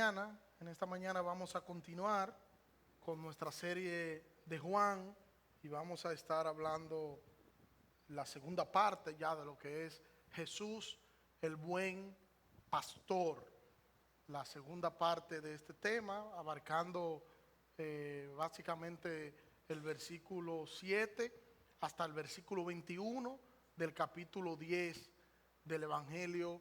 mañana. En esta mañana vamos a continuar con nuestra serie de Juan y vamos a estar hablando la segunda parte ya de lo que es Jesús, el buen pastor. La segunda parte de este tema, abarcando básicamente el versículo 7 hasta el versículo 21 del capítulo 10 del Evangelio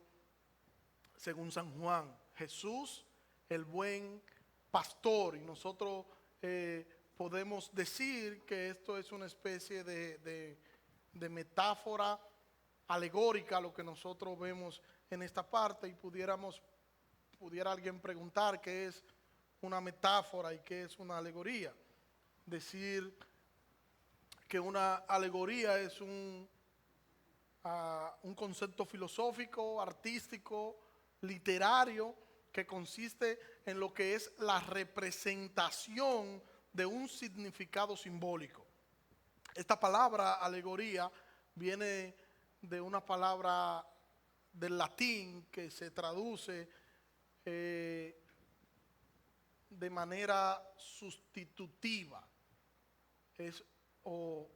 según San Juan. Jesús, el buen pastor. Y nosotros podemos decir que esto es una especie de metáfora alegórica, lo que nosotros vemos en esta parte, y pudiera alguien preguntar qué es una metáfora y qué es una alegoría. Decir que una alegoría es un concepto filosófico, artístico, literario, que consiste en lo que es la representación de un significado simbólico. Esta palabra alegoría viene de una palabra del latín que se traduce de manera sustitutiva, o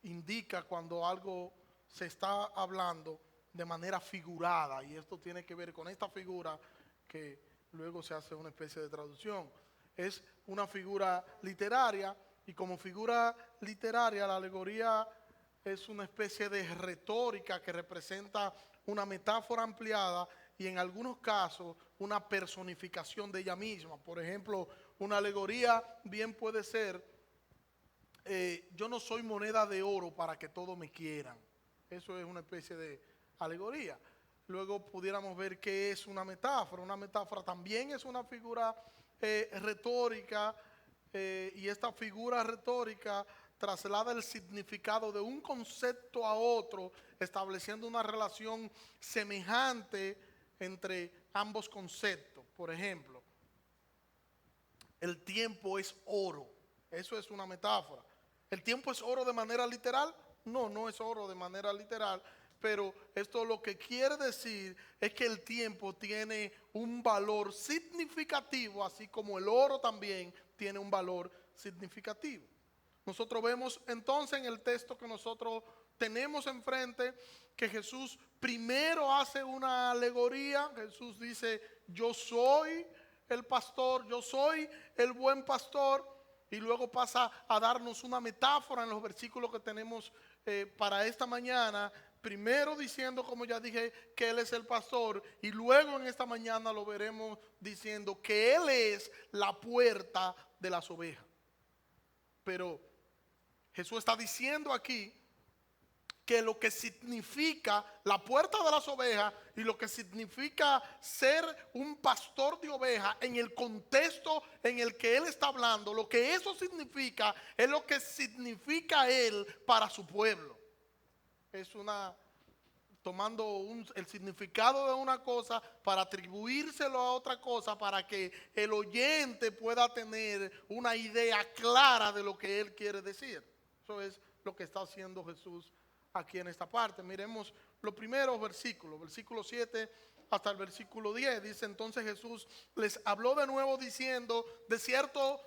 indica cuando algo se está hablando de manera figurada, y esto tiene que ver con esta figura que luego se hace una especie de traducción. Es una figura literaria, y como figura literaria la alegoría es una especie de retórica que representa una metáfora ampliada y en algunos casos una personificación de ella misma. Por ejemplo, una alegoría bien puede ser: yo no soy moneda de oro para que todos me quieran. Eso es una especie de alegoría. Luego pudiéramos ver qué es una metáfora. Una metáfora también es una figura retórica, y esta figura retórica traslada el significado de un concepto a otro, estableciendo una relación semejante entre ambos conceptos. Por ejemplo, el tiempo es oro. Eso es una metáfora. ¿El tiempo es oro de manera literal? No, no es oro de manera literal, pero esto lo que quiere decir es que el tiempo tiene un valor significativo, así como el oro también tiene un valor significativo. Nosotros vemos entonces en el texto que nosotros tenemos enfrente que Jesús primero hace una alegoría. Jesús dice: yo soy el pastor, yo soy el buen pastor. Y luego pasa a darnos una metáfora en los versículos que tenemos para esta mañana. Primero diciendo, como ya dije, que Él es el pastor. Y luego en esta mañana lo veremos diciendo que Él es la puerta de las ovejas. Pero Jesús está diciendo aquí que lo que significa la puerta de las ovejas y lo que significa ser un pastor de ovejas en el contexto en el que Él está hablando, lo que eso significa es lo que significa Él para su pueblo. Es tomando el significado de una cosa para atribuírselo a otra cosa, para que el oyente pueda tener una idea clara de lo que Él quiere decir. Eso es lo que está haciendo Jesús aquí en esta parte. Miremos los primeros versículos, versículo 7 hasta el versículo 10. Dice: entonces Jesús les habló de nuevo diciendo: de cierto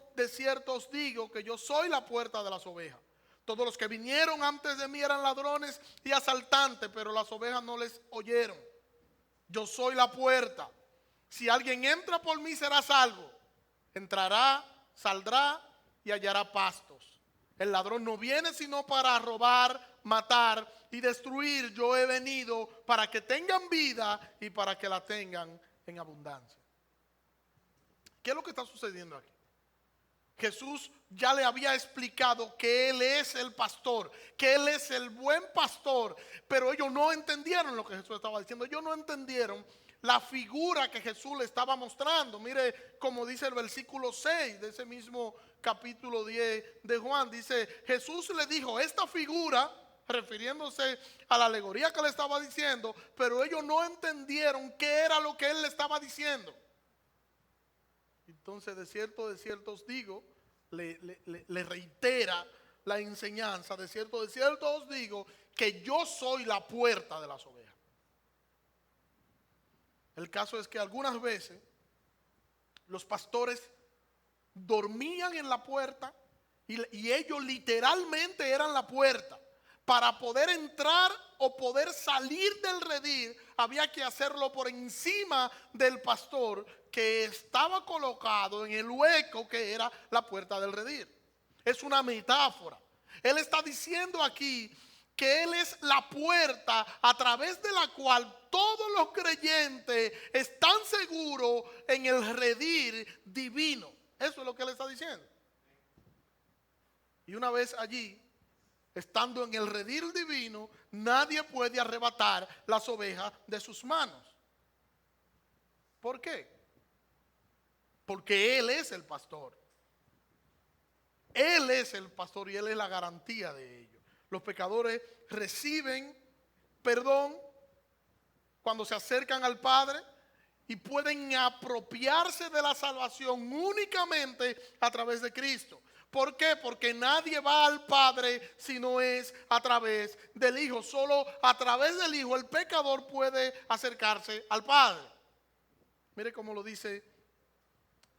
os digo que yo soy la puerta de las ovejas. Todos los que vinieron antes de mí eran ladrones y asaltantes, pero las ovejas no les oyeron. Yo soy la puerta. Si alguien entra por mí será salvo. Entrará, saldrá y hallará pastos. El ladrón no viene sino para robar, matar y destruir. Yo he venido para que tengan vida y para que la tengan en abundancia. ¿Qué es lo que está sucediendo aquí? Jesús ya le había explicado que Él es el pastor, que Él es el buen pastor, pero ellos no entendieron lo que Jesús estaba diciendo. Ellos no entendieron la figura que Jesús le estaba mostrando. Mire como dice el versículo 6 de ese mismo capítulo 10 de Juan. Dice: Jesús le dijo esta figura, refiriéndose a la alegoría que le estaba diciendo, pero ellos no entendieron qué era lo que Él le estaba diciendo. Entonces, de cierto os digo, le reitera la enseñanza: de cierto os digo que yo soy la puerta de las ovejas. El caso es que algunas veces Los pastores dormían en la puerta y ellos literalmente eran la puerta. Para poder entrar o poder salir del redil, había que hacerlo por encima del pastor que estaba colocado en el hueco que era la puerta del redil. Es una metáfora. Él está diciendo aquí que Él es la puerta a través de la cual todos los creyentes están seguros en el redil divino. Eso es lo que Él está diciendo. Y una vez allí, estando en el redil divino, nadie puede arrebatar las ovejas de sus manos. ¿Por qué? Porque Él es el pastor. Él es el pastor y Él es la garantía de ello. Los pecadores reciben perdón cuando se acercan al Padre y pueden apropiarse de la salvación únicamente a través de Cristo. ¿Por qué? Porque nadie va al Padre si no es a través del Hijo. Solo a través del Hijo el pecador puede acercarse al Padre. Mire cómo lo dice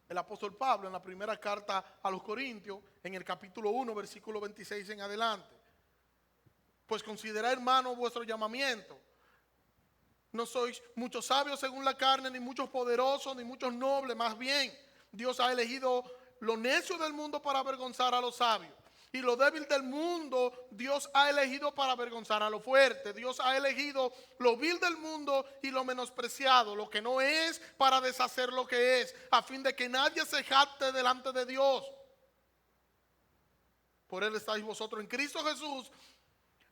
el apóstol Pablo en la primera carta a los Corintios, en el capítulo 1, versículo 26 en adelante. Pues considerad, hermano, vuestro llamamiento. No sois muchos sabios según la carne, ni muchos poderosos, ni muchos nobles. Más bien, Dios ha elegido lo necio del mundo para avergonzar a los sabios. Y lo débil del mundo Dios ha elegido para avergonzar a lo fuerte. Dios ha elegido lo vil del mundo y lo menospreciado, lo que no es, para deshacer lo que es, a fin de que nadie se jacte delante de Dios. Por Él estáis vosotros en Cristo Jesús,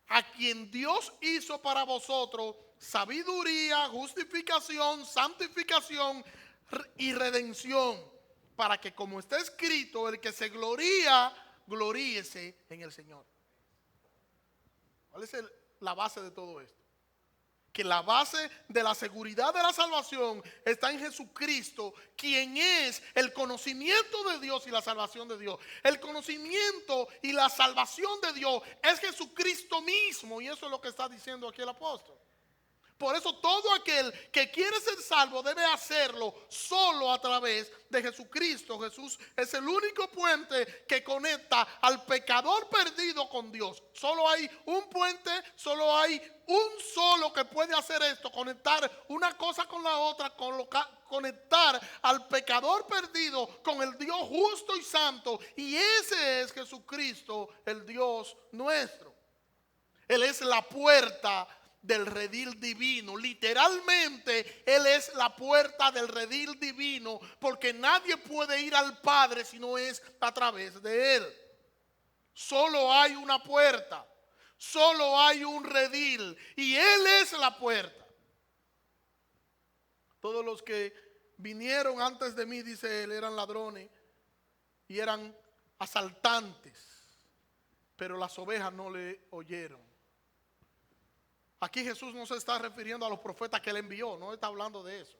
a quien Dios hizo para vosotros sabiduría, justificación, santificación y redención, para que, como está escrito, el que se gloría, gloríese en el Señor. ¿Cuál es la base de todo esto? Que la base de la seguridad de la salvación está en Jesucristo, quien es el conocimiento de Dios y la salvación de Dios. El conocimiento y la salvación de Dios es Jesucristo mismo, y eso es lo que está diciendo aquí el apóstol. Por eso todo aquel que quiere ser salvo debe hacerlo solo a través de Jesucristo. Jesús es el único puente que conecta al pecador perdido con Dios. Solo hay un puente, solo hay un solo que puede hacer esto, conectar una cosa con la otra, conectar al pecador perdido con el Dios justo y santo. Y ese es Jesucristo, el Dios nuestro. Él es la puerta del redil divino. Literalmente Él es la puerta del redil divino, porque nadie puede ir al Padre si no es a través de Él. Solo hay una puerta, solo hay un redil, y Él es la puerta. Todos los que vinieron antes de mí, dice Él, eran ladrones y eran asaltantes, pero las ovejas no le oyeron. Aquí Jesús no se está refiriendo a los profetas que Él envió, no está hablando de eso.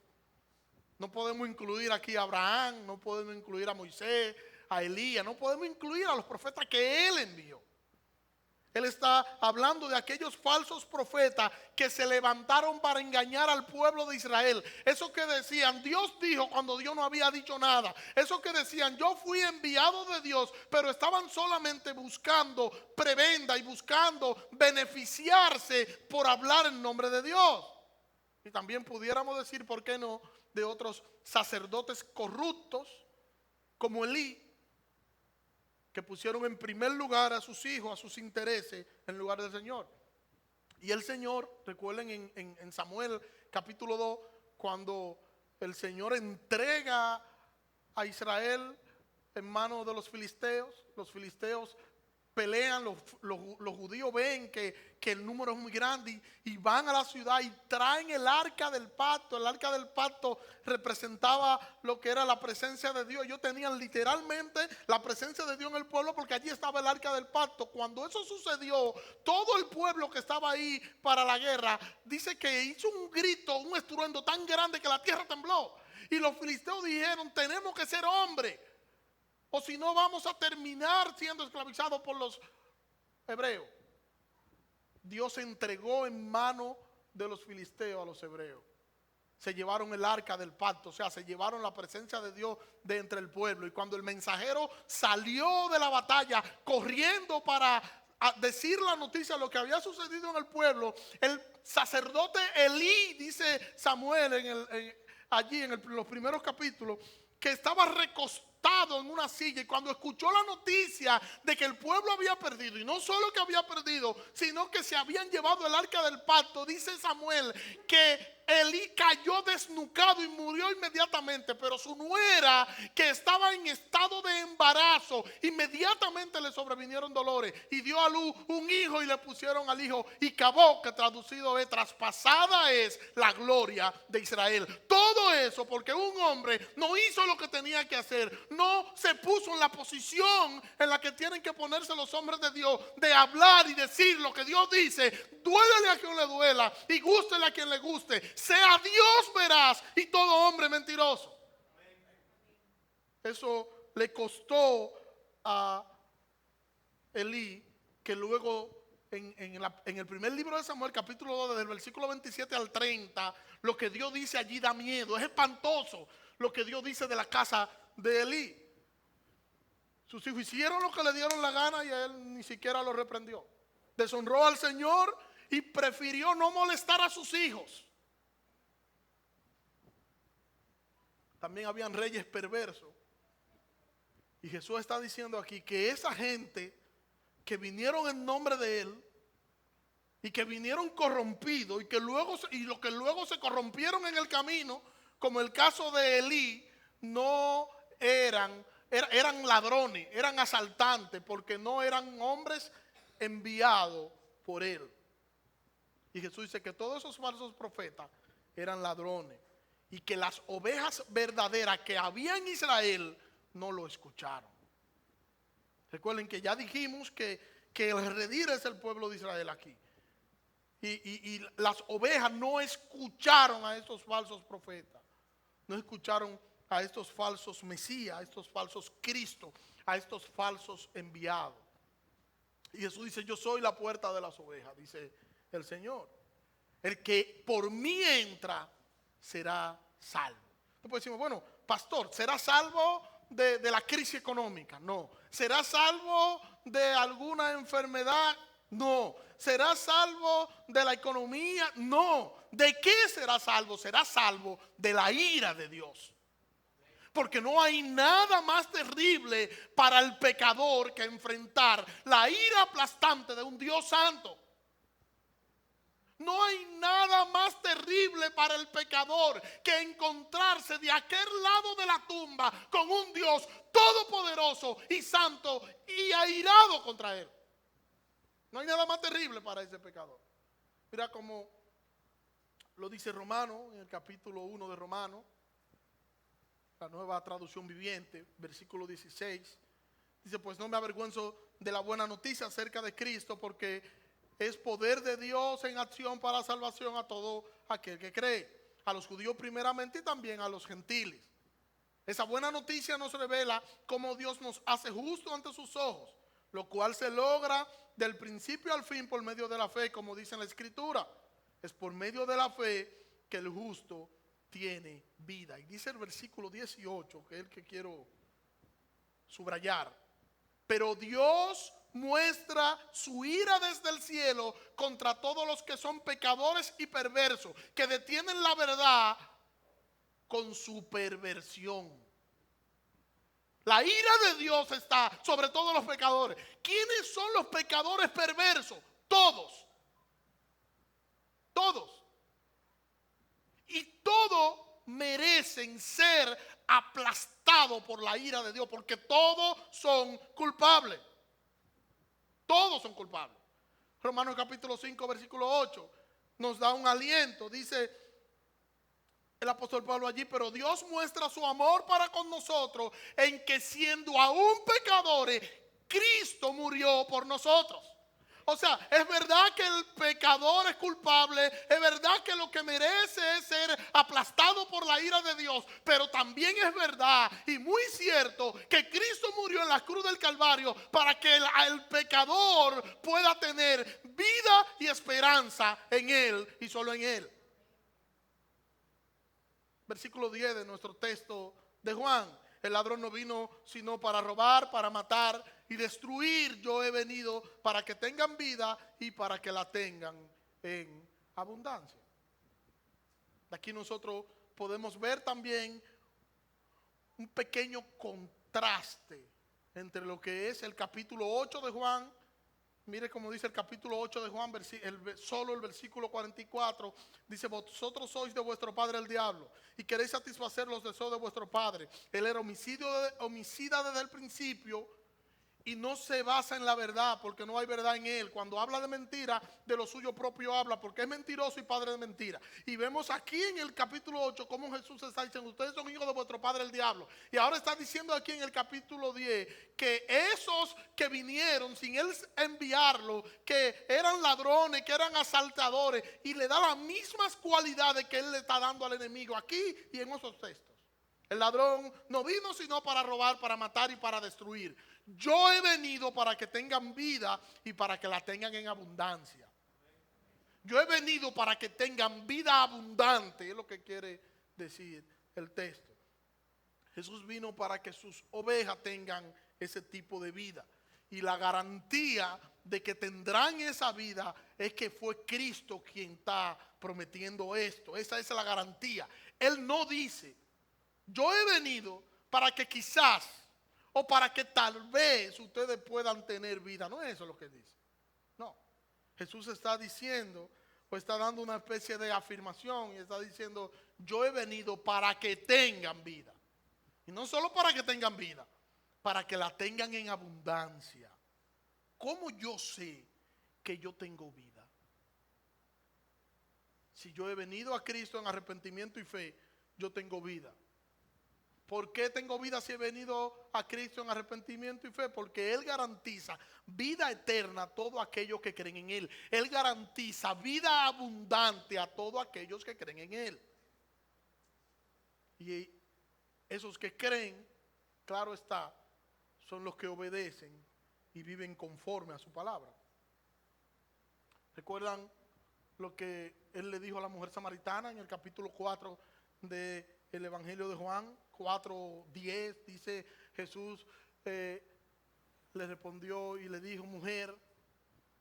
No podemos incluir aquí a Abraham, no podemos incluir a Moisés, a Elías, no podemos incluir a los profetas que Él envió. Él está hablando de aquellos falsos profetas que se levantaron para engañar al pueblo de Israel. Eso que decían, Dios dijo cuando Dios no había dicho nada. Eso que decían, yo fui enviado de Dios, pero estaban solamente buscando prebenda y buscando beneficiarse por hablar en nombre de Dios. Y también pudiéramos decir, ¿por qué no?, de otros sacerdotes corruptos como Elí, que pusieron en primer lugar a sus hijos, a sus intereses, en lugar del Señor. Y el Señor, recuerden en Samuel capítulo 2, cuando el Señor entrega a Israel en manos de los filisteos pelean, los judíos ven que el número es muy grande y van a la ciudad y traen el arca del pacto. El arca del pacto representaba lo que era la presencia de Dios. Ellos tenían literalmente la presencia de Dios en el pueblo, porque allí estaba el arca del pacto. Cuando eso sucedió, todo el pueblo que estaba ahí para la guerra, dice que hizo un grito, un estruendo tan grande que la tierra tembló. Y los filisteos dijeron, tenemos que ser hombres, o si no vamos a terminar siendo esclavizados por los hebreos. Dios entregó en mano de los filisteos a los hebreos. se llevaron el arca del pacto, o sea, se llevaron la presencia de Dios de entre el pueblo. Y cuando el mensajero salió de la batalla corriendo para decir la noticia de lo que había sucedido en el pueblo, el sacerdote Elí, dice Samuel allí en los primeros capítulos, que estaba recostado en una silla, y cuando escuchó la noticia de que el pueblo había perdido, y no solo que había perdido, sino que se habían llevado el arca del pacto, dice Samuel que Elí cayó desnucado y murió inmediatamente, pero su nuera, que estaba en estado de embarazo, inmediatamente le sobrevinieron dolores y dio a luz un hijo, y le pusieron al hijo Icabod, que traducido es traspasada es la gloria de Israel. Todo eso porque un hombre no hizo lo que tenía que hacer, no se puso en la posición en la que tienen que ponerse los hombres de Dios, de hablar y decir lo que Dios dice. Duélele a quien le duela y gústele a quien le guste, sea Dios veraz y todo hombre mentiroso. Eso le costó a Elí, que luego en el primer libro de Samuel, capítulo 2, desde el versículo 27 al 30, lo que Dios dice allí da miedo. Es espantoso lo que Dios dice de la casa de Elí. Sus hijos hicieron lo que le dieron la gana y a él ni siquiera lo reprendió. Deshonró al Señor y prefirió no molestar a sus hijos. También habían reyes perversos. Y Jesús está diciendo aquí que esa gente que vinieron en nombre de Él y que vinieron corrompidos y los que luego se corrompieron en el camino, como el caso de Elí, no eran ladrones, eran asaltantes, porque no eran hombres enviados por Él. Y Jesús dice que todos esos falsos profetas eran ladrones y que las ovejas verdaderas que había en Israel no lo escucharon. Recuerden que ya dijimos que el redil es el pueblo de Israel aquí. Y las ovejas no escucharon a estos falsos profetas, no escucharon a estos falsos mesías, a estos falsos Cristos, a estos falsos enviados. Y Jesús dice: yo soy la puerta de las ovejas, dice el Señor. El que por mí entra será salvo. Después decimos: bueno, pastor, ¿será salvo de la crisis económica? No. ¿Será salvo de alguna enfermedad? No. ¿Será salvo de la economía? No. ¿De qué será salvo? Será salvo de la ira de Dios. Porque no hay nada más terrible para el pecador que enfrentar la ira aplastante de un Dios santo. No hay nada más terrible para el pecador que encontrarse de aquel lado de la tumba con un Dios todopoderoso y santo y airado contra él. No hay nada más terrible para ese pecador. Mira cómo lo dice Romano, en el capítulo 1 de Romano, la nueva traducción viviente, versículo 16. Dice: pues no me avergüenzo de la buena noticia acerca de Cristo, porque es poder de Dios en acción para salvación a todo aquel que cree, a los judíos primeramente y también a los gentiles. Esa buena noticia nos revela cómo Dios nos hace justo ante sus ojos, lo cual se logra del principio al fin por medio de la fe, como dice en la Escritura. Es por medio de la fe que el justo tiene vida. Y dice el versículo 18, que es el que quiero subrayar: pero Dios muestra su ira desde el cielo contra todos los que son pecadores y perversos, que detienen la verdad con su perversión. La ira de Dios está sobre todos los pecadores. ¿Quiénes son los pecadores perversos? Todos. Todos. Y todos merecen ser aplastados por la ira de Dios, porque todos son culpables. Todos son culpables. Romanos capítulo 5, versículo 8 nos da un aliento. Dice el apóstol Pablo allí: pero Dios muestra su amor para con nosotros en que, siendo aún pecadores, Cristo murió por nosotros. O sea, es verdad que el pecador es culpable, es verdad que lo que merece es ser aplastado por la ira de Dios, pero también es verdad y muy cierto que Cristo murió en la cruz del Calvario para que el pecador pueda tener vida y esperanza en Él y solo en Él. Versículo 10 de nuestro texto de Juan. El ladrón no vino sino para robar, para matar y destruir. Yo he venido para que tengan vida y para que la tengan en abundancia. De aquí nosotros podemos ver también un pequeño contraste entre lo que es el capítulo 8 de Juan. Mire cómo dice el capítulo 8 de Juan, solo el versículo 44. Dice: vosotros sois de vuestro padre el diablo y queréis satisfacer los deseos de vuestro padre. Él era homicida desde el principio y no se basa en la verdad, porque no hay verdad en él. Cuando habla de mentira, de lo suyo propio habla, porque es mentiroso y padre de mentira. Y vemos aquí en el capítulo 8 cómo Jesús está diciendo: ustedes son hijos de vuestro padre el diablo. Y ahora está diciendo aquí en el capítulo 10 que esos que vinieron sin él enviarlo, que eran ladrones, que eran asaltadores, y le da las mismas cualidades que él le está dando al enemigo aquí y en esos textos. El ladrón no vino sino para robar, para matar y para destruir. Yo he venido para que tengan vida y para que la tengan en abundancia. Yo he venido para que tengan vida abundante, es lo que quiere decir el texto. Jesús vino para que sus ovejas tengan ese tipo de vida. Y la garantía de que tendrán esa vida es que fue Cristo quien está prometiendo esto. Esa es la garantía. Él no dice: yo he venido para que quizás o para que tal vez ustedes puedan tener vida. No es eso lo que dice. No. Jesús está diciendo, o está dando una especie de afirmación y está diciendo: yo he venido para que tengan vida. Y no solo para que tengan vida, para que la tengan en abundancia. ¿Cómo yo sé que yo tengo vida? Si yo he venido a Cristo en arrepentimiento y fe, yo tengo vida. ¿Por qué tengo vida si he venido a Cristo en arrepentimiento y fe? Porque Él garantiza vida eterna a todos aquellos que creen en Él. Él garantiza vida abundante a todos aquellos que creen en Él. Y esos que creen, claro está, son los que obedecen y viven conforme a su palabra. ¿Recuerdan lo que Él le dijo a la mujer samaritana en el capítulo 4 del Evangelio de Juan? 4:10 dice: Jesús le respondió y le dijo: mujer,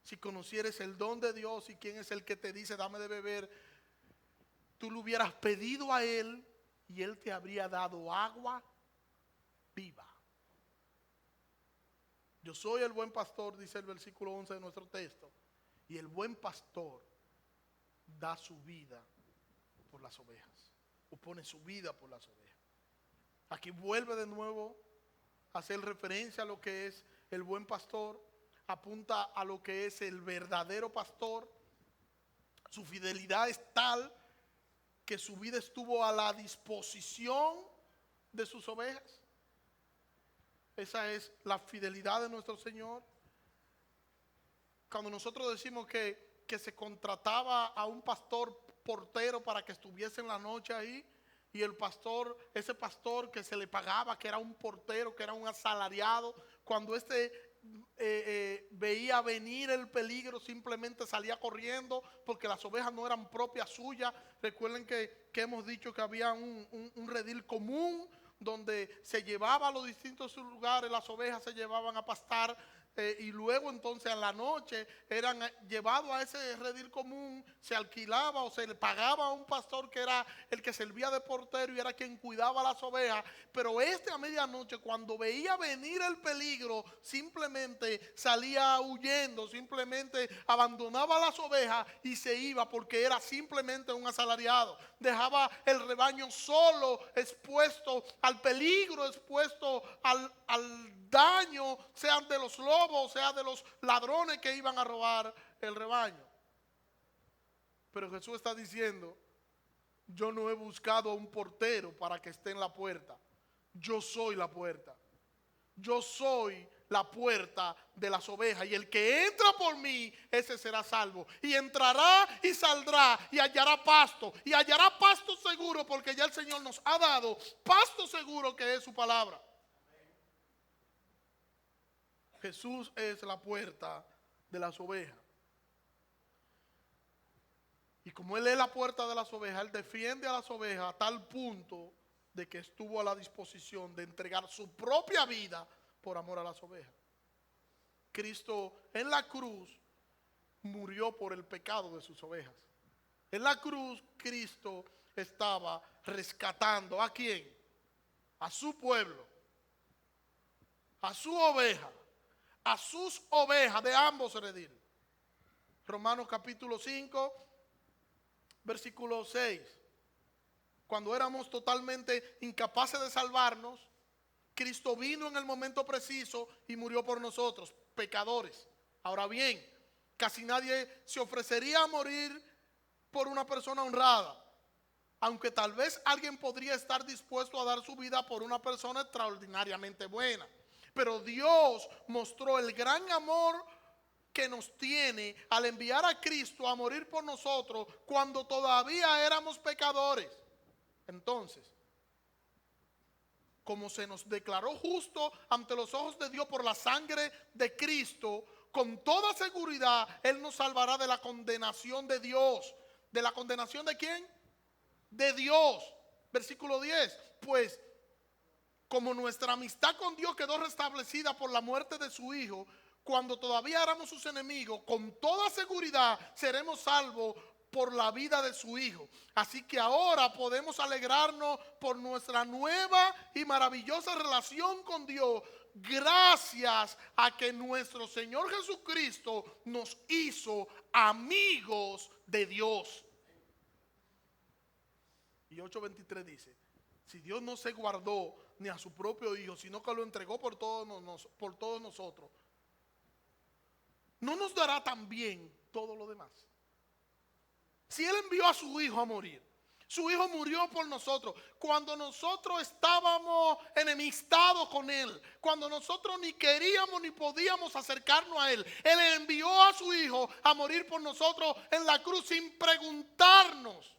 si conocieres el don de Dios y quién es el que te dice dame de beber, tú le hubieras pedido a él y él te habría dado agua viva. Yo soy el buen pastor, dice el versículo 11 de nuestro texto, y el buen pastor da su vida por las ovejas, o pone su vida por las ovejas. Aquí vuelve de nuevo a hacer referencia a lo que es el buen pastor, apunta a lo que es el verdadero pastor. Su fidelidad es tal que su vida estuvo a la disposición de sus ovejas. Esa es la fidelidad de nuestro Señor. Cuando nosotros decimos que se contrataba a un pastor portero para que estuviese en la noche ahí, y el pastor, ese pastor que se le pagaba, que era un portero, que era un asalariado, cuando veía venir el peligro, simplemente salía corriendo porque las ovejas no eran propias suyas. Recuerden que hemos dicho que había un redil común donde se llevaba a los distintos lugares, las ovejas se llevaban a pastar. Y luego entonces en la noche eran llevados a ese redil común, se alquilaba o se le pagaba a un pastor que era el que servía de portero y era quien cuidaba las ovejas. Pero a medianoche, cuando veía venir el peligro, simplemente salía huyendo, simplemente abandonaba las ovejas y se iba, porque era simplemente un asalariado. Dejaba el rebaño solo, expuesto al peligro, expuesto al daño, sean de los lobos, sea de los ladrones que iban a robar el rebaño. Pero Jesús está diciendo: yo no he buscado a un portero para que esté en la puerta. Yo soy la puerta. Yo soy la puerta de las ovejas, y el que entra por mí, ese será salvo, y entrará y saldrá y hallará pasto seguro, porque ya el Señor nos ha dado pasto seguro, que es su palabra. Jesús es la puerta de las ovejas. Y como Él es la puerta de las ovejas, Él defiende a las ovejas a tal punto de que estuvo a la disposición de entregar su propia vida por amor a las ovejas. Cristo en la cruz murió por el pecado de sus ovejas. En la cruz Cristo estaba rescatando ¿a quién? A su pueblo, a su oveja, a sus ovejas de ambos rediles. Romanos capítulo 5, versículo 6. Cuando éramos totalmente incapaces de salvarnos, Cristo vino en el momento preciso y murió por nosotros, pecadores. Ahora bien, casi nadie se ofrecería a morir por una persona honrada, aunque tal vez alguien podría estar dispuesto a dar su vida por una persona extraordinariamente buena. Pero Dios mostró el gran amor que nos tiene al enviar a Cristo a morir por nosotros cuando todavía éramos pecadores. Entonces, como se nos declaró justo ante los ojos de Dios por la sangre de Cristo, con toda seguridad Él nos salvará de la condenación de Dios. ¿De la condenación de quién? De Dios. Versículo 10. Pues como nuestra amistad con Dios quedó restablecida por la muerte de su Hijo, cuando todavía éramos sus enemigos, con toda seguridad seremos salvos por la vida de su Hijo. Así que ahora podemos alegrarnos por nuestra nueva y maravillosa relación con Dios, gracias a que nuestro Señor Jesucristo nos hizo amigos de Dios. Y 8:23 dice: si Dios no se guardó ni a su propio Hijo, sino que lo entregó por todos nosotros, ¿no nos dará también todo lo demás? Si Él envió a su Hijo a morir, su Hijo murió por nosotros cuando nosotros estábamos enemistados con Él, cuando nosotros ni queríamos ni podíamos acercarnos a Él. Él envió a su Hijo a morir por nosotros en la cruz sin preguntarnos.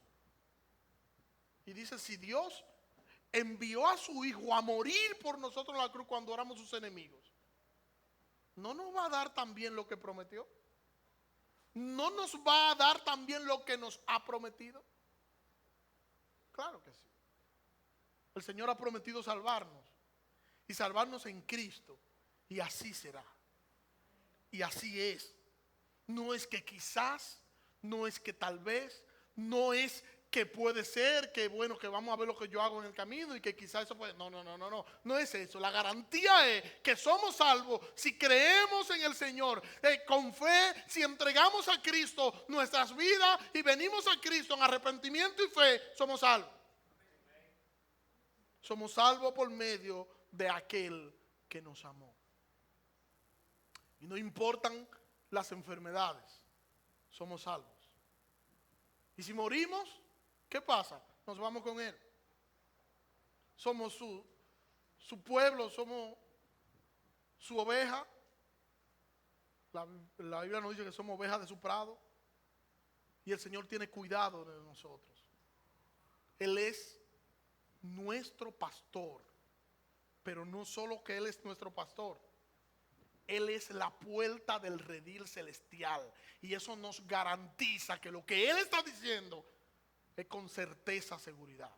Y dice, si Dios envió a su Hijo a morir por nosotros en la cruz cuando éramos sus enemigos, ¿no nos va a dar también lo que prometió? ¿No nos va a dar también lo que nos ha prometido? Claro que sí. El Señor ha prometido salvarnos y salvarnos en Cristo, y así será. Y así es. No es que quizás, no es que tal vez, no es que puede ser, que bueno, que vamos a ver lo que yo hago en el camino y que quizás eso puede. No es eso. La garantía es que somos salvos si creemos en el Señor, con fe, si entregamos a Cristo nuestras vidas y venimos a Cristo en arrepentimiento y fe, somos salvos. Somos salvos por medio de aquel que nos amó. Y no importan las enfermedades, somos salvos. Y si morimos, ¿qué pasa? Nos vamos con Él. Somos su pueblo, somos su oveja. La Biblia nos dice que somos ovejas de su prado. Y el Señor tiene cuidado de nosotros. Él es nuestro pastor. Pero no solo que Él es nuestro pastor. Él es la puerta del redil celestial. Y eso nos garantiza que lo que Él está diciendo es con certeza, seguridad.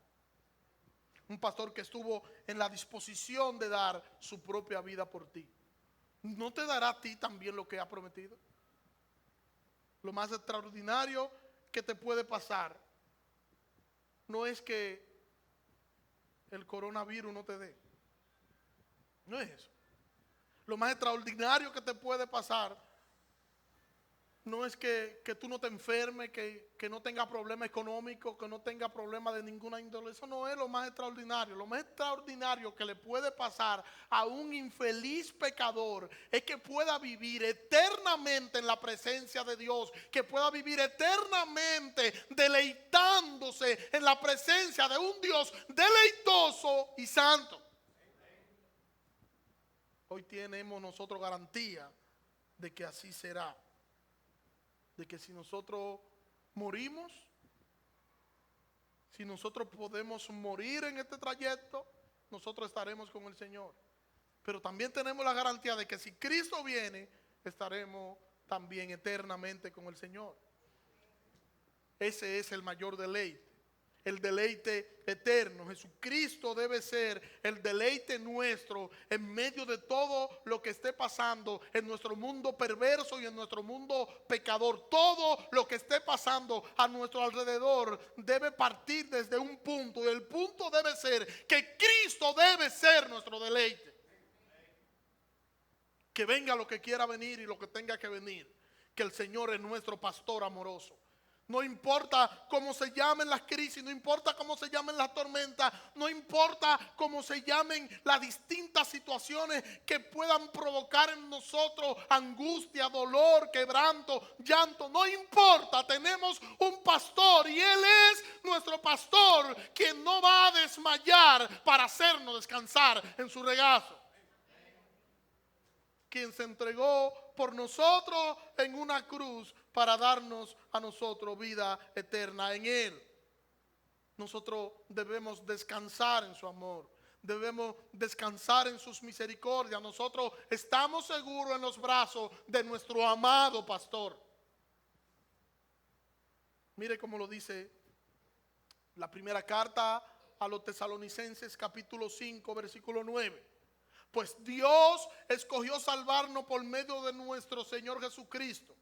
Un pastor que estuvo en la disposición de dar su propia vida por ti, ¿no te dará a ti también lo que ha prometido? Lo más extraordinario que te puede pasar no es que el coronavirus no te dé. No es eso. Lo más extraordinario que te puede pasar no es que tú no te enfermes, que no tengas problemas económicos, que no tengas problemas de ninguna índole. Eso no es lo más extraordinario. Lo más extraordinario que le puede pasar a un infeliz pecador es que pueda vivir eternamente en la presencia de Dios, que pueda vivir eternamente deleitándose en la presencia de un Dios deleitoso y santo. Hoy tenemos nosotros garantía de que así será. De que si nosotros morimos, si nosotros podemos morir en este trayecto, nosotros estaremos con el Señor. Pero también tenemos la garantía de que si Cristo viene, estaremos también eternamente con el Señor. Ese es el mayor deleite, el deleite eterno. Jesucristo debe ser el deleite nuestro en medio de todo lo que esté pasando en nuestro mundo perverso y en nuestro mundo pecador. Todo lo que esté pasando a nuestro alrededor debe partir desde un punto, y el punto debe ser que Cristo debe ser nuestro deleite. Que venga lo que quiera venir y lo que tenga que venir, que el Señor es nuestro pastor amoroso. No importa cómo se llamen las crisis, no importa cómo se llamen las tormentas, no importa cómo se llamen las distintas situaciones que puedan provocar en nosotros angustia, dolor, quebranto, llanto. No importa, tenemos un pastor y Él es nuestro pastor, quien no va a desmayar para hacernos descansar en su regazo. Quien se entregó por nosotros en una cruz para darnos a nosotros vida eterna en Él. Nosotros debemos descansar en su amor, debemos descansar en sus misericordias. Nosotros estamos seguros en los brazos de nuestro amado pastor. Mire cómo lo dice la primera carta a los Tesalonicenses, capítulo 5, versículo 9. Pues Dios escogió salvarnos por medio de nuestro Señor Jesucristo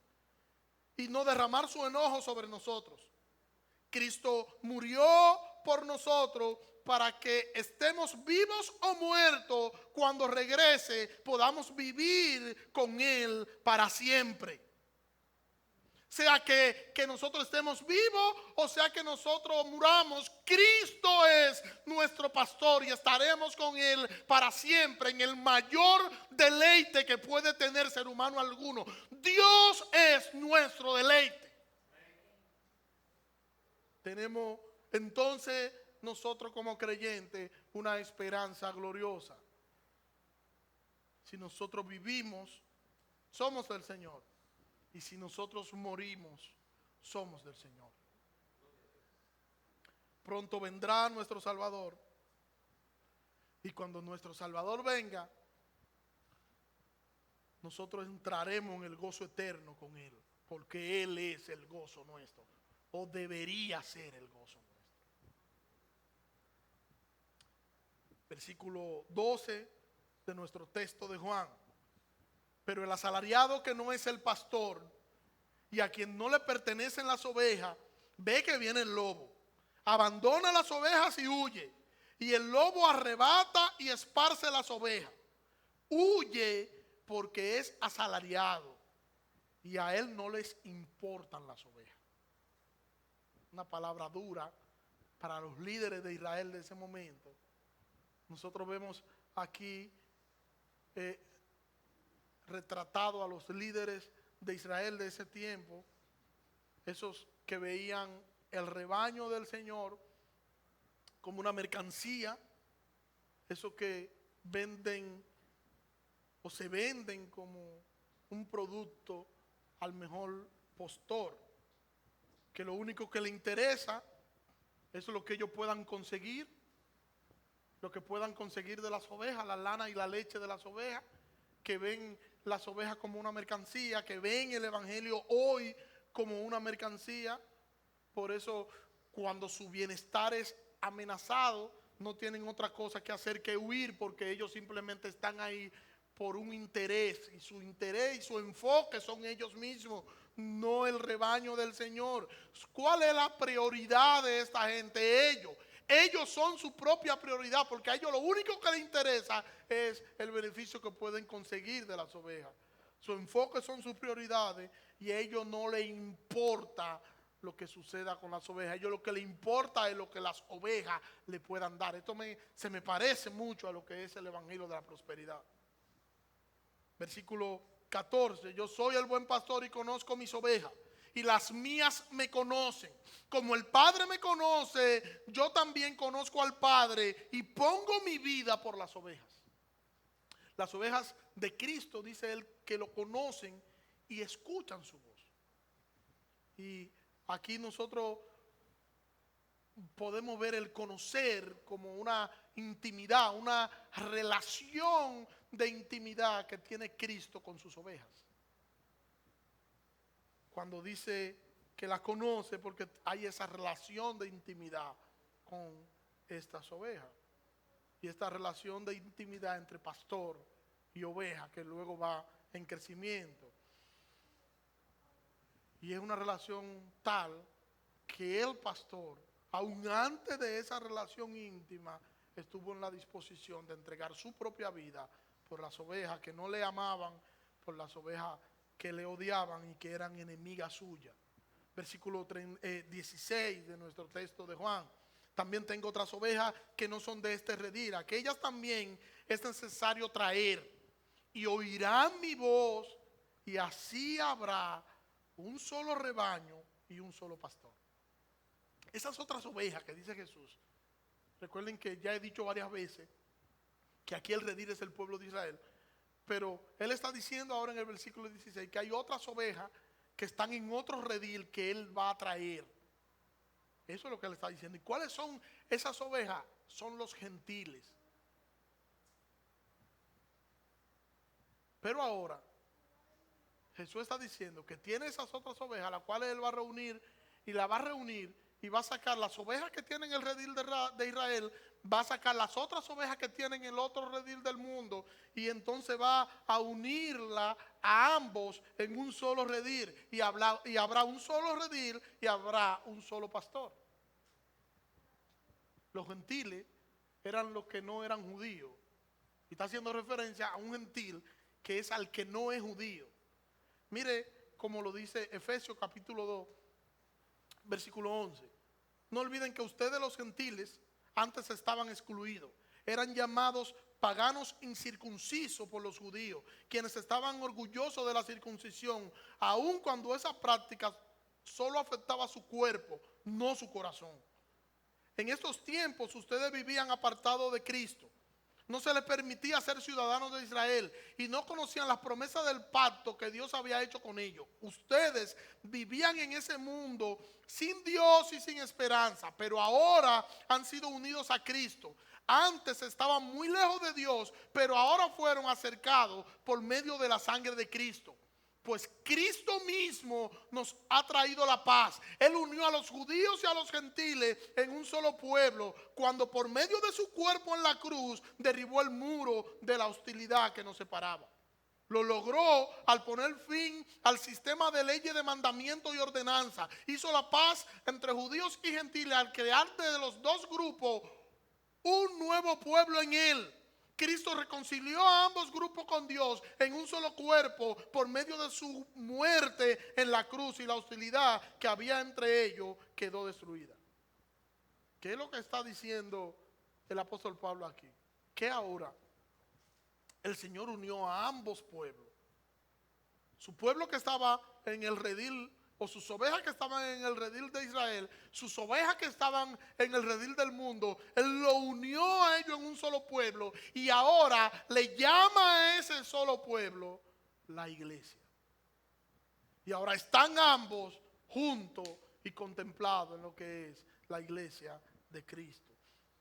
y no derramar su enojo sobre nosotros. Cristo murió por nosotros para que estemos vivos o muertos, cuando regrese podamos vivir con Él para siempre. Sea que nosotros estemos vivos o sea que nosotros muramos, Cristo es nuestro pastor y estaremos con Él para siempre en el mayor deleite que puede tener ser humano alguno. Dios es nuestro deleite. Tenemos entonces nosotros como creyentes una esperanza gloriosa. Si nosotros vivimos, somos del Señor. Y si nosotros morimos, somos del Señor. Pronto vendrá nuestro Salvador. Y cuando nuestro Salvador venga, nosotros entraremos en el gozo eterno con Él. Porque Él es el gozo nuestro. O debería ser el gozo nuestro. Versículo 12 de nuestro texto de Juan. Pero el asalariado, que no es el pastor y a quien no le pertenecen las ovejas, ve que viene el lobo, abandona las ovejas y huye. Y el lobo arrebata y esparce las ovejas. Huye porque es asalariado y a él no les importan las ovejas. Una palabra dura para los líderes de Israel de ese momento. Nosotros vemos aquí retratado a los líderes de Israel de ese tiempo, esos que veían el rebaño del Señor como una mercancía, esos que venden o se venden como un producto al mejor postor, que lo único que le interesa es lo que ellos puedan conseguir, lo que puedan conseguir de las ovejas, la lana y la leche de las ovejas, que ven las ovejas como una mercancía, que ven el evangelio hoy como una mercancía. Por eso, cuando su bienestar es amenazado, no tienen otra cosa que hacer que huir, porque ellos simplemente están ahí por un interés, y su interés y su enfoque son ellos mismos, no el rebaño del Señor. ¿Cuál es la prioridad de esta gente? Ellos son su propia prioridad, porque a ellos lo único que les interesa es el beneficio que pueden conseguir de las ovejas. Su enfoque son sus prioridades y a ellos no les importa lo que suceda con las ovejas. A ellos lo que les importa es lo que las ovejas le puedan dar. Esto se me parece mucho a lo que es el evangelio de la prosperidad. Versículo 14. Yo soy el buen pastor y conozco mis ovejas, y las mías me conocen. Como el Padre me conoce, yo también conozco al Padre y pongo mi vida por las ovejas. Las ovejas de Cristo, dice él, que lo conocen y escuchan su voz. Y aquí nosotros podemos ver el conocer como una intimidad, una relación de intimidad que tiene Cristo con sus ovejas. Cuando dice que la conoce porque hay esa relación de intimidad con estas ovejas. Y esta relación de intimidad entre pastor y oveja que luego va en crecimiento. Y es una relación tal que el pastor, aun antes de esa relación íntima, estuvo en la disposición de entregar su propia vida por las ovejas que no le amaban, por las ovejas que le odiaban y que eran enemigas suyas. Versículo 16 de nuestro texto de Juan. También tengo otras ovejas que no son de este redil. Aquellas también es necesario traer. Y oirán mi voz, y así habrá un solo rebaño y un solo pastor. Esas otras ovejas que dice Jesús, recuerden que ya he dicho varias veces que aquí el redil es el pueblo de Israel, pero él está diciendo ahora en el versículo 16 que hay otras ovejas que están en otro redil que él va a traer. Eso es lo que él está diciendo. ¿Y cuáles son esas ovejas? Son los gentiles. Pero ahora Jesús está diciendo que tiene esas otras ovejas, las cuales él va a reunir y la va a reunir y va a sacar las ovejas que tienen el redil de Israel, va a sacar las otras ovejas que tienen el otro redil del mundo y entonces va a unirla a ambos en un solo redil y habrá un solo redil y habrá un solo pastor. Los gentiles eran los que no eran judíos y está haciendo referencia a un gentil que es al que no es judío. Mire como lo dice Efesios capítulo 2, versículo 11. No olviden que ustedes los gentiles antes estaban excluidos. Eran llamados paganos incircuncisos por los judíos, quienes estaban orgullosos de la circuncisión, aun cuando esa práctica solo afectaba su cuerpo, no su corazón. En estos tiempos ustedes vivían apartados de Cristo. No se les permitía ser ciudadanos de Israel y no conocían las promesas del pacto que Dios había hecho con ellos. Ustedes vivían en ese mundo sin Dios y sin esperanza, pero ahora han sido unidos a Cristo. Antes estaban muy lejos de Dios, pero ahora fueron acercados por medio de la sangre de Cristo. Pues Cristo mismo nos ha traído la paz. Él unió a los judíos y a los gentiles en un solo pueblo, cuando por medio de su cuerpo en la cruz derribó el muro de la hostilidad que nos separaba. Lo logró al poner fin al sistema de leyes, de mandamientos y ordenanza. Hizo la paz entre judíos y gentiles al crear de los dos grupos un nuevo pueblo en él. Cristo reconcilió a ambos grupos con Dios en un solo cuerpo por medio de su muerte en la cruz, y la hostilidad que había entre ellos quedó destruida. ¿Qué es lo que está diciendo el apóstol Pablo aquí? Que ahora el Señor unió a ambos pueblos. Su pueblo que estaba en el redil, o sus ovejas que estaban en el redil de Israel, sus ovejas que estaban en el redil del mundo, Él lo unió a ellos en un solo pueblo y ahora le llama a ese solo pueblo la iglesia. Y ahora están ambos juntos y contemplados en lo que es la iglesia de Cristo.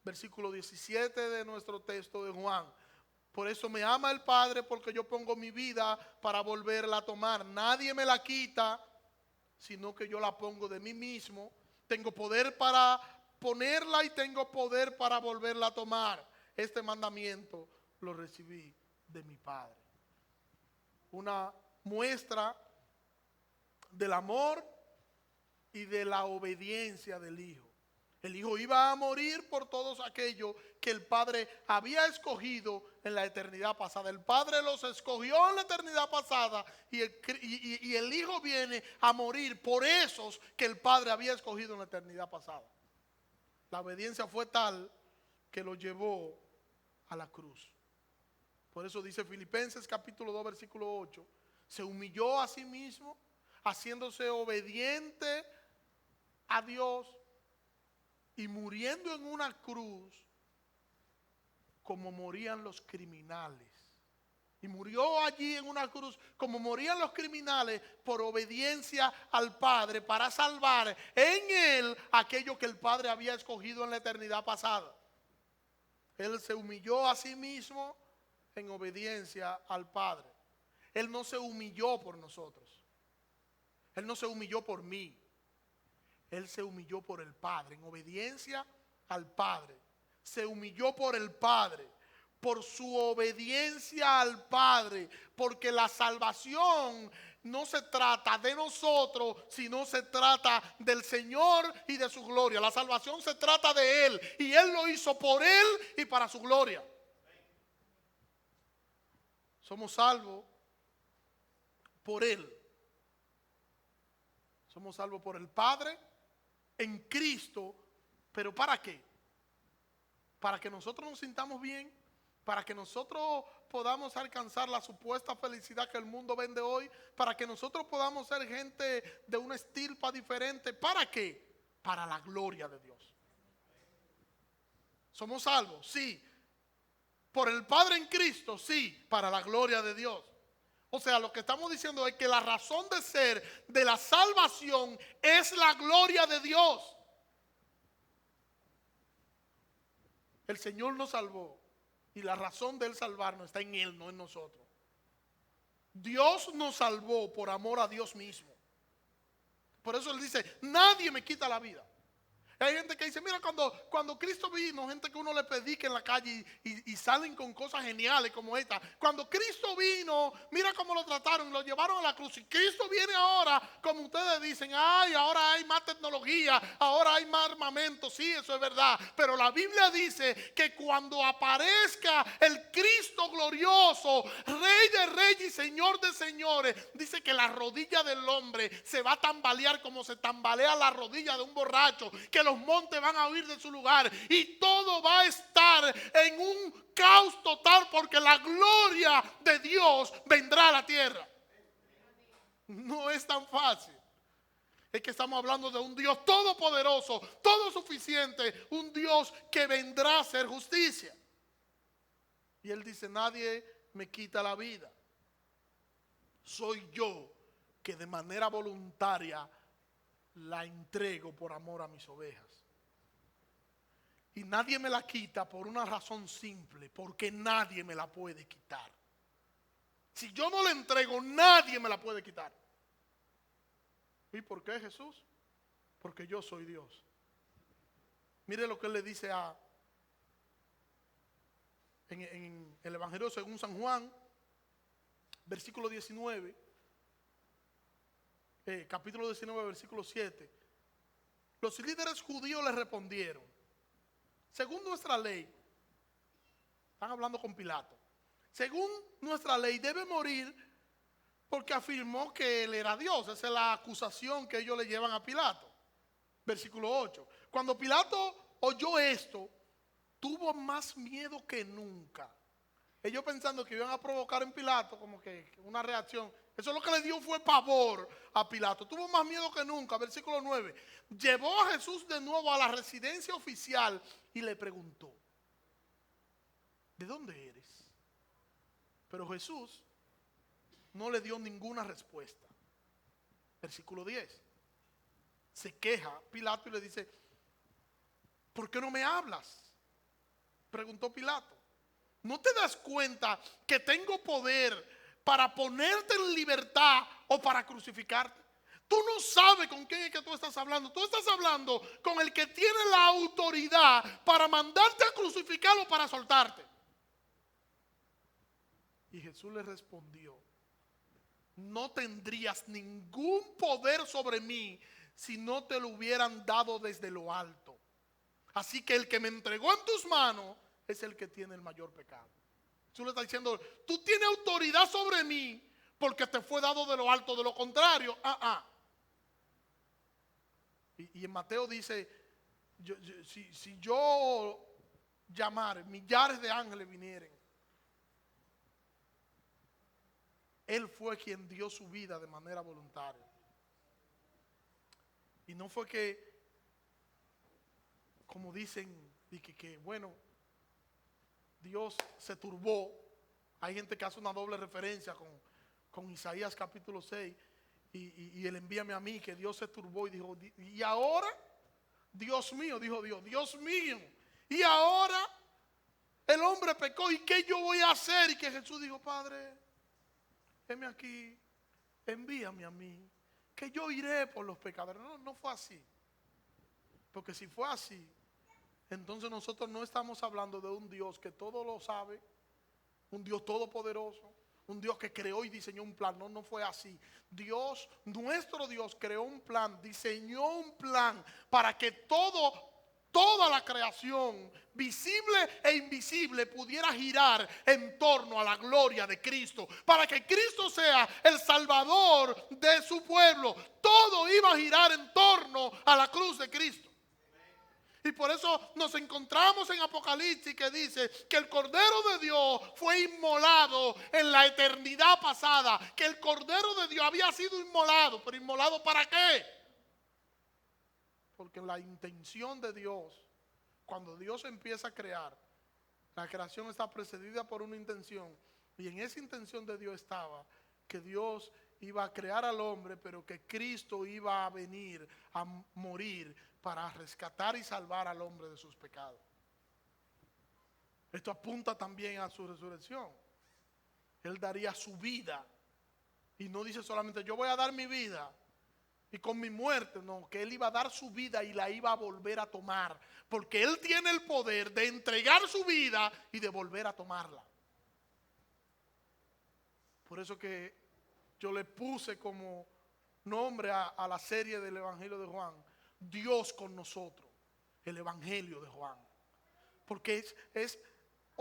Versículo 17 de nuestro texto de Juan. Por eso me ama el Padre, porque yo pongo mi vida para volverla a tomar. Nadie me la quita, sino que yo la pongo de mí mismo. Tengo poder para ponerla y tengo poder para volverla a tomar. Este mandamiento lo recibí de mi Padre. Una muestra del amor y de la obediencia del Hijo. El Hijo iba a morir por todos aquellos que el Padre había escogido en la eternidad pasada. El Padre los escogió en la eternidad pasada y el Hijo viene a morir por esos que el Padre había escogido en la eternidad pasada. La obediencia fue tal que lo llevó a la cruz. Por eso dice Filipenses capítulo 2 versículo 8. Se humilló a sí mismo, haciéndose obediente a Dios y muriendo en una cruz como morían los criminales. Y murió allí en una cruz como morían los criminales por obediencia al Padre, para salvar en Él aquello que el Padre había escogido en la eternidad pasada. Él se humilló a sí mismo en obediencia al Padre. Él no se humilló por nosotros. Él no se humilló por mí. Él se humilló por el Padre, en obediencia al Padre. Se humilló por el Padre, por su obediencia al Padre, porque la salvación no se trata de nosotros, sino se trata del Señor y de su gloria. La salvación se trata de Él, y Él lo hizo por Él y para su gloria. Somos salvos por Él. Somos salvos por el Padre en Cristo. ¿Pero para qué? Para que nosotros nos sintamos bien, para que nosotros podamos alcanzar la supuesta felicidad que el mundo vende hoy, para que nosotros podamos ser gente de una estirpa diferente. ¿Para qué? Para la gloria de Dios. ¿Somos salvos? Sí. ¿Por el Padre en Cristo? Sí. Para la gloria de Dios. O sea, lo que estamos diciendo es que la razón de ser de la salvación es la gloria de Dios. El Señor nos salvó y la razón de Él salvarnos está en Él, no en nosotros. Dios nos salvó por amor a Dios mismo. Por eso Él dice, nadie me quita la vida. Hay gente que dice, mira, cuando Cristo vino, gente que uno le predica en la calle y salen con cosas geniales como esta. Cuando Cristo vino, mira cómo lo trataron, lo llevaron a la cruz. Y Cristo viene ahora, como ustedes dicen, ay, ahora hay más tecnología, ahora hay más armamento. Sí, eso es verdad. Pero la Biblia dice que cuando aparezca el Cristo glorioso, Rey de reyes y Señor de señores, dice que la rodilla del hombre se va a tambalear como se tambalea la rodilla de un borracho, que los montes van a huir de su lugar y todo va a estar en un caos total, porque la gloria de Dios vendrá a la tierra. No es tan fácil. Es que estamos hablando de un Dios todopoderoso, todo suficiente, un Dios que vendrá a hacer justicia. Y Él dice, nadie me quita la vida. Soy yo que de manera voluntaria la entrego por amor a mis ovejas. Y nadie me la quita por una razón simple, porque nadie me la puede quitar. Si yo no la entrego, nadie me la puede quitar. ¿Y por qué, Jesús? Porque yo soy Dios. Mire lo que Él le dice en el Evangelio según San Juan, versículo 19. Capítulo 19, versículo 7. Los líderes judíos le respondieron, según nuestra ley, están hablando con Pilato, según nuestra ley debe morir porque afirmó que Él era Dios. Esa es la acusación que ellos le llevan a Pilato. Versículo 8. Cuando Pilato oyó esto, tuvo más miedo que nunca. Ellos pensando que iban a provocar en Pilato como que una reacción. Eso es lo que le dio, fue pavor a Pilato. Tuvo más miedo que nunca. Versículo 9. Llevó a Jesús de nuevo a la residencia oficial y le preguntó, ¿de dónde eres? Pero Jesús no le dio ninguna respuesta. Versículo 10. Se queja Pilato y le dice, ¿por qué no me hablas? Preguntó Pilato. ¿No te das cuenta que tengo poder para ponerte en libertad o para crucificarte? Tú no sabes con quién es que tú estás hablando. Tú estás hablando con el que tiene la autoridad para mandarte a crucificar o para soltarte. Y Jesús le respondió, no tendrías ningún poder sobre mí si no te lo hubieran dado desde lo alto. Así que el que me entregó en tus manos es el que tiene el mayor pecado. Jesús le está diciendo, tú tienes autoridad sobre mí porque te fue dado de lo alto. De lo contrario, Y en Mateo dice, si yo llamar, millares de ángeles vinieren. Él fue quien dio su vida de manera voluntaria. Y no fue que, como dicen, que bueno, Dios se turbó. Hay gente que hace una doble referencia con Isaías capítulo 6 y él envíame a mí, que Dios se turbó y dijo, y ahora, Dios mío, dijo Dios, Dios mío, y ahora el hombre pecó, ¿y qué yo voy a hacer? Y que Jesús dijo, Padre, heme aquí, envíame a mí, que yo iré por los pecadores. No fue así. Porque si fue así, entonces nosotros no estamos hablando de un Dios que todo lo sabe, un Dios todopoderoso, un Dios que creó y diseñó un plan. No, no fue así. Dios, nuestro Dios, creó un plan, diseñó un plan para que toda la creación, visible e invisible, pudiera girar en torno a la gloria de Cristo. Para que Cristo sea el Salvador de su pueblo. Todo iba a girar en torno a la cruz de Cristo. Y por eso nos encontramos en Apocalipsis que dice que el Cordero de Dios fue inmolado en la eternidad pasada. Que el Cordero de Dios había sido inmolado. ¿Pero inmolado para qué? Porque la intención de Dios, cuando Dios empieza a crear, la creación está precedida por una intención. Y en esa intención de Dios estaba que Dios iba a crear al hombre, pero que Cristo iba a venir a morir para rescatar y salvar al hombre de sus pecados. Esto apunta también a su resurrección. Él daría su vida. Y no dice solamente yo voy a dar mi vida y con mi muerte, no, que Él iba a dar su vida y la iba a volver a tomar. Porque Él tiene el poder de entregar su vida y de volver a tomarla. Por eso que yo le puse como nombre a la serie del Evangelio de Juan, Dios con nosotros, el Evangelio de Juan. Porque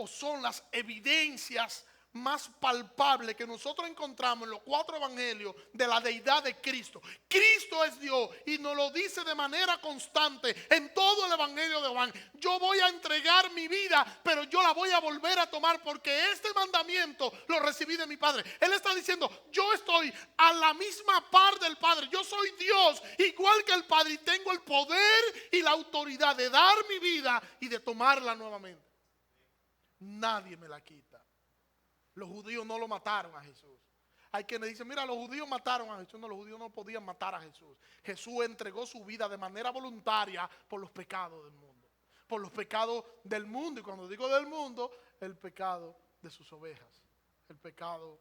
son las evidencias más palpables que nosotros encontramos en los 4 evangelios de la deidad de Cristo. Cristo es Dios y nos lo dice de manera constante en todo el evangelio de Juan. Yo voy a entregar mi vida, pero yo la voy a volver a tomar porque este mandamiento lo recibí de mi Padre. Él está diciendo, yo estoy a la misma par del Padre. Yo soy Dios igual que el Padre y tengo el poder y la autoridad de dar mi vida y de tomarla nuevamente. Nadie me la quita. Los judíos no lo mataron a Jesús. Hay quienes dicen, mira, los judíos mataron a Jesús. No, los judíos no podían matar a Jesús. Jesús entregó su vida de manera voluntaria por los pecados del mundo. Por los pecados del mundo. Y cuando digo del mundo, el pecado de sus ovejas. El pecado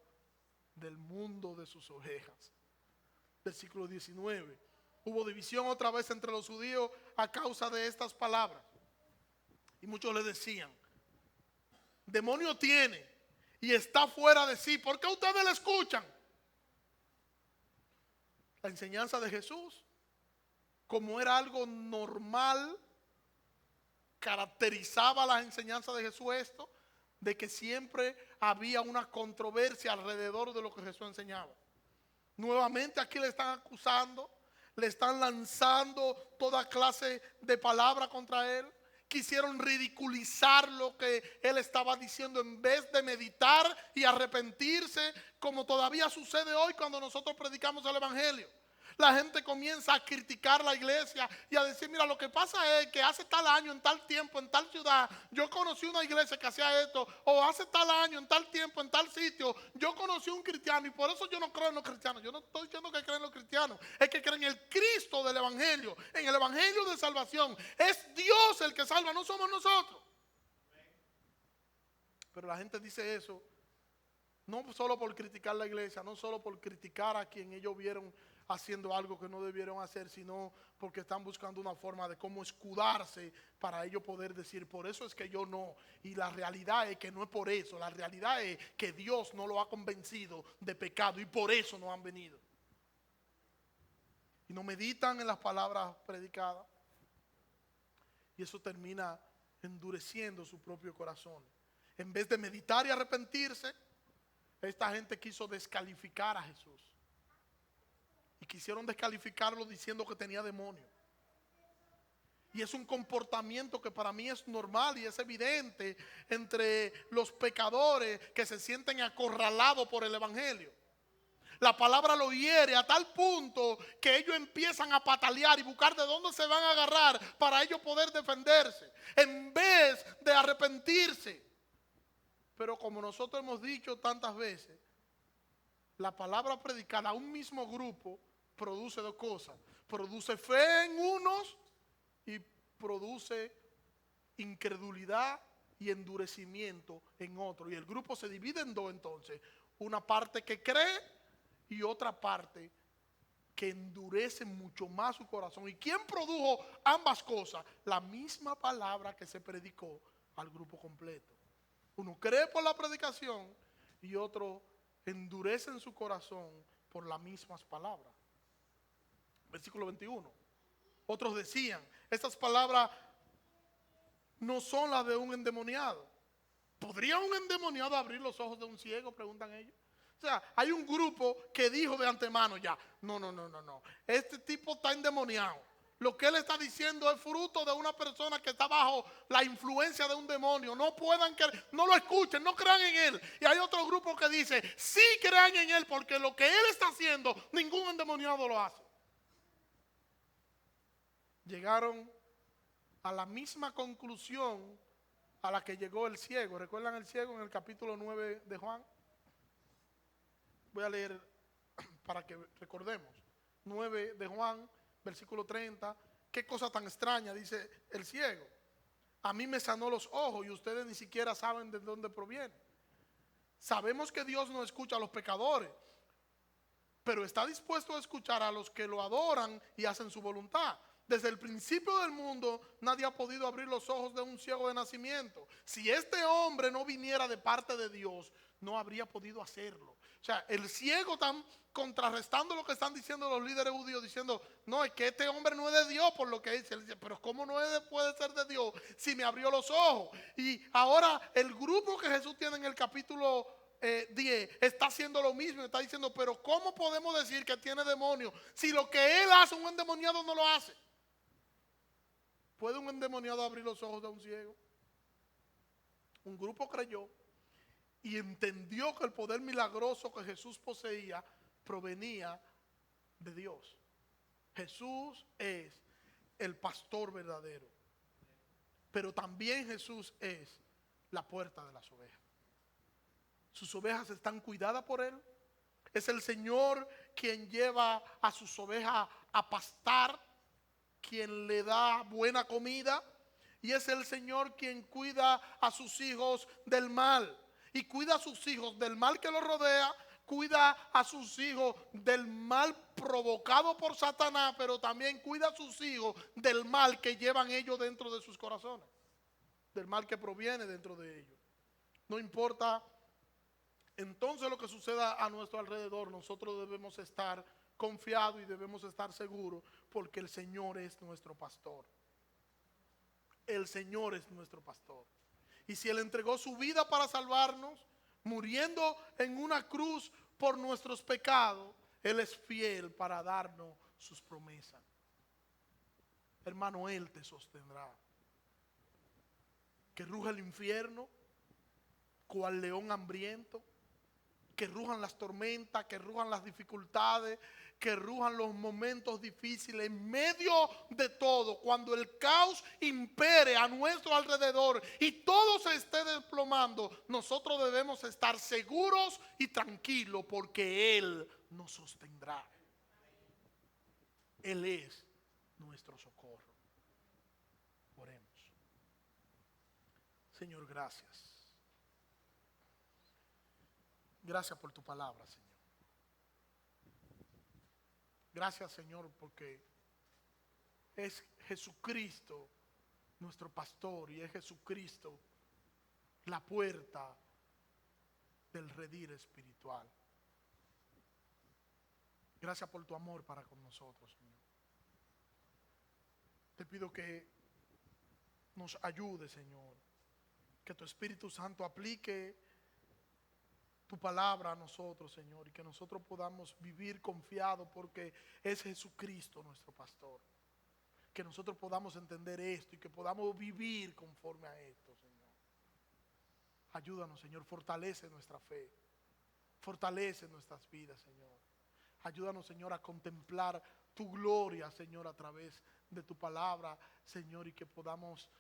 del mundo de sus ovejas. Versículo 19. Hubo división otra vez entre los judíos a causa de estas palabras. Y muchos le decían, demonio tiene y está fuera de sí. ¿Por qué ustedes le escuchan? La enseñanza de Jesús, como era algo normal, caracterizaba la enseñanza de Jesús esto, de que siempre había una controversia alrededor de lo que Jesús enseñaba. Nuevamente aquí le están acusando, le están lanzando toda clase de palabras contra él. Quisieron ridiculizar lo que él estaba diciendo en vez de meditar y arrepentirse, como todavía sucede hoy cuando nosotros predicamos el evangelio. La gente comienza a criticar la iglesia y a decir, mira, lo que pasa es que hace tal año, en tal tiempo, en tal ciudad, yo conocí una iglesia que hacía esto, o hace tal año, en tal tiempo, en tal sitio, yo conocí un cristiano y por eso yo no creo en los cristianos. Yo no estoy diciendo que creen en los cristianos, es que creen en el Cristo del evangelio, en el evangelio de salvación. Es Dios el que salva, no somos nosotros. Pero la gente dice eso no solo por criticar la iglesia, no solo por criticar a quien ellos vieron haciendo algo que no debieron hacer, sino porque están buscando una forma de cómo escudarse para ellos poder decir, por eso es que yo no. Y la realidad es que no es por eso, la realidad es que Dios no lo ha convencido de pecado y por eso no han venido. Y no meditan en las palabras predicadas y eso termina endureciendo su propio corazón. En vez de meditar y arrepentirse, esta gente quiso descalificar a Jesús. Y quisieron descalificarlo diciendo que tenía demonio. Y es un comportamiento que para mí es normal y es evidente entre los pecadores que se sienten acorralados por el evangelio. La palabra lo hiere a tal punto que ellos empiezan a patalear y buscar de dónde se van a agarrar para ellos poder defenderse, en vez de arrepentirse. Pero como nosotros hemos dicho tantas veces, la palabra predicada a un mismo grupo produce 2 cosas. Produce fe en unos y produce incredulidad y endurecimiento en otros. Y el grupo se divide en 2 entonces. Una parte que cree y otra parte que endurecen mucho más su corazón. ¿Y quién produjo ambas cosas? La misma palabra que se predicó al grupo completo. Uno cree por la predicación y otro endurece en su corazón por las mismas palabras. Versículo 21. Otros decían, estas palabras no son las de un endemoniado. ¿Podría un endemoniado abrir los ojos de un ciego? Preguntan ellos. O sea, hay un grupo que dijo de antemano ya, no. Este tipo está endemoniado. Lo que él está diciendo es fruto de una persona que está bajo la influencia de un demonio. No puedan creer, no lo escuchen, no crean en él. Y hay otro grupo que dice, sí crean en él, porque lo que él está haciendo, ningún endemoniado lo hace. Llegaron a la misma conclusión a la que llegó el ciego. ¿Recuerdan el ciego en el capítulo 9 de Juan? Voy a leer para que recordemos. 9 de Juan, versículo 30. Qué cosa tan extraña, dice el ciego. A mí me sanó los ojos y ustedes ni siquiera saben de dónde proviene. Sabemos que Dios no escucha a los pecadores, pero está dispuesto a escuchar a los que lo adoran y hacen su voluntad. Desde el principio del mundo nadie ha podido abrir los ojos de un ciego de nacimiento. Si este hombre no viniera de parte de Dios, no habría podido hacerlo. O sea, el ciego está contrarrestando lo que están diciendo los líderes judíos, diciendo, no, es que este hombre no es de Dios por lo que dice. Él dice, pero ¿cómo puede ser de Dios si me abrió los ojos? Y ahora el grupo que Jesús tiene en el capítulo 10 está haciendo lo mismo, está diciendo, pero ¿cómo podemos decir que tiene demonio si lo que él hace, un endemoniado no lo hace? ¿Puede un endemoniado abrir los ojos de un ciego? Un grupo creyó y entendió que el poder milagroso que Jesús poseía provenía de Dios. Jesús es el pastor verdadero, pero también Jesús es la puerta de las ovejas. Sus ovejas están cuidadas por Él. Es el Señor quien lleva a sus ovejas a pastar, quien le da buena comida, y es el Señor quien cuida a sus hijos del mal, y cuida a sus hijos del mal que los rodea, cuida a sus hijos del mal provocado por Satanás, pero también cuida a sus hijos del mal que llevan ellos dentro de sus corazones, del mal que proviene dentro de ellos. No importa entonces lo que suceda a nuestro alrededor, nosotros debemos estar confiados y debemos estar seguros, porque el Señor es nuestro pastor. El Señor es nuestro pastor. Y si Él entregó su vida para salvarnos, muriendo en una cruz por nuestros pecados, Él es fiel para darnos sus promesas. Hermano, Él te sostendrá. Que ruja el infierno, cual león hambriento. Que rujan las tormentas, que rujan las dificultades, que rujan los momentos difíciles. En medio de todo, cuando el caos impere a nuestro alrededor y todo se esté desplomando, nosotros debemos estar seguros y tranquilos, porque Él nos sostendrá. Él es nuestro socorro. Oremos. Señor, gracias. Gracias por tu palabra, Señor. Gracias, Señor, porque es Jesucristo nuestro pastor y es Jesucristo la puerta del redil espiritual. Gracias por tu amor para con nosotros, Señor. Te pido que nos ayude, Señor, que tu Espíritu Santo aplique tu palabra a nosotros, Señor, y que nosotros podamos vivir confiados, porque es Jesucristo nuestro pastor. Que nosotros podamos entender esto y que podamos vivir conforme a esto, Señor. Ayúdanos, Señor, fortalece nuestra fe, fortalece nuestras vidas, Señor. Ayúdanos, Señor, a contemplar tu gloria, Señor, a través de tu palabra, Señor, y que podamos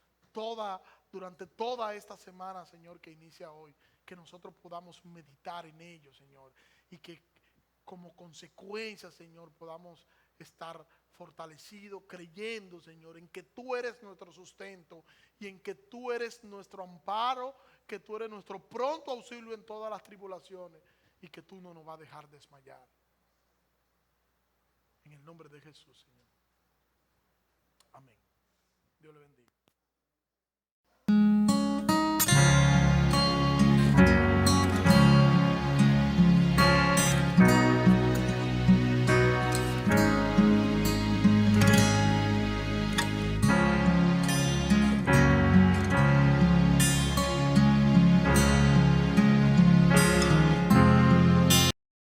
durante toda esta semana, Señor, que inicia hoy, que nosotros podamos meditar en ello, Señor, y que como consecuencia, Señor, podamos estar fortalecidos, creyendo, Señor, en que tú eres nuestro sustento y en que tú eres nuestro amparo, que tú eres nuestro pronto auxilio en todas las tribulaciones y que tú no nos vas a dejar desmayar. En el nombre de Jesús, Señor. Amén. Dios le bendiga.